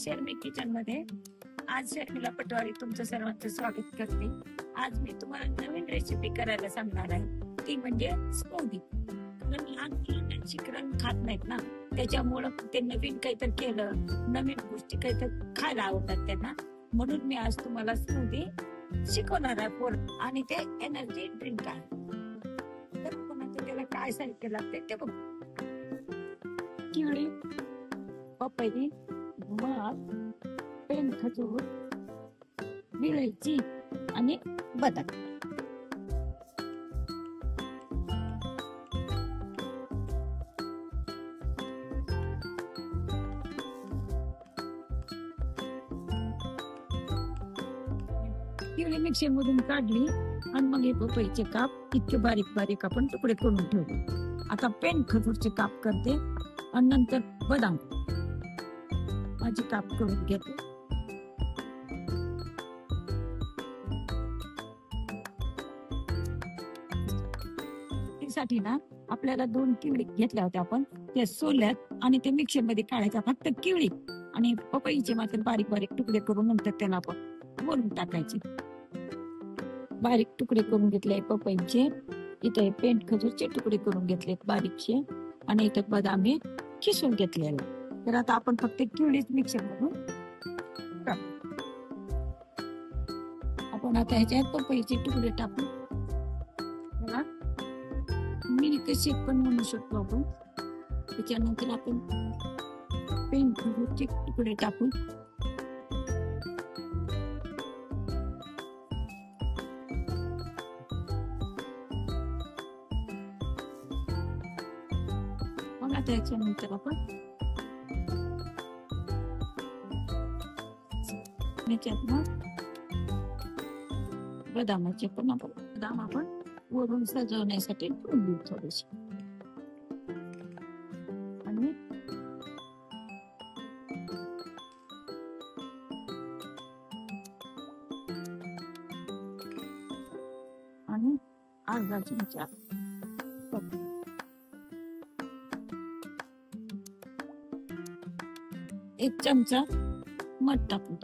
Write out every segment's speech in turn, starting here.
शर्मी kitchen मध्ये आज शर्मिला पटवारी तुमचं सर्वांचं स्वागत करते। आज मी तुम्हाला नवीन रेसिपी करायला सांगणार आहे, ती म्हणजे स्मूदी। कारण लहान मुलांना शिकरण खात नाहीत ना, त्याच्यामुळे ते नवीन काहीतरी केलं, नवीन गोष्टी काहीतरी खायला आवडतात त्यांना, म्हणून मी आज तुम्हाला स्मूदी शिकवणार आहे आणि ते एनर्जी ड्रिंक आहे। तर कोणाचं त्याला काय साहित्य लागते ते बघू। केळी, पपई, मध, पेन खजूर, विलायची आणि बदाम। केळी मिक्सर मधून काढली आणि मग हे पपईचे काप इतके बारीक बारीक आपण तुकडे करून ठेवले। आता पेन खजूरचे काप करते आणि नंतर बदाम माझे काप करून घेते। साठी ना आपल्याला 2 केळी घेतल्या होत्या आपण, त्या सोल्यात आणि ते मिक्सर मध्ये काढायच्या। फक्त केळी आणि पपईचे मात्र बारीक बारीक तुकडे करून नंतर त्याला आपण वरून टाकायचे। बारीक तुकडे करून घेतले पपईचे, इथे पेंट खजूरचे तुकडे करून घेतले बारीकशे आणि इथे बदाम हे किसून घेतलेले। तर आता आपण फक्त केळीच मिक्सर मधून टाकू। आपण आता ह्याच्यात पपईचे तुकडे टाकू। मिल्क शेक पण म्हणू शकतो आपण। त्याच्यानंतर आपण पेन खजूरचे तुकडे टाकू। मग आता याच्यानंतर आपण याच्यात मग बदामाचे पण बदाम आपण वरून सजवण्यासाठी ठेवू थोडेसे आणि अर्धा चमचा एक चमचा मध टाकू।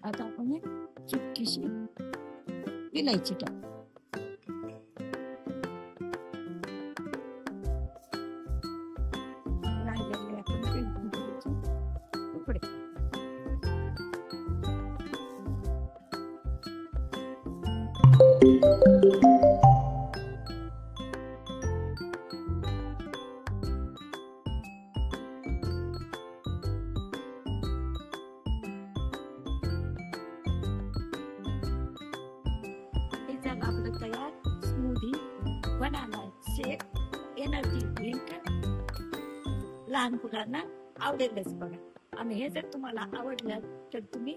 आता आपण चुटकीशी विलायची टाकू। राहिलेले आपण तुकडे आपलं तयार smoothie banana shake energy drink. लहान मुलांना आवडेलच बघा, आणि हे जर तुम्हाला आवडलं तर तुम्ही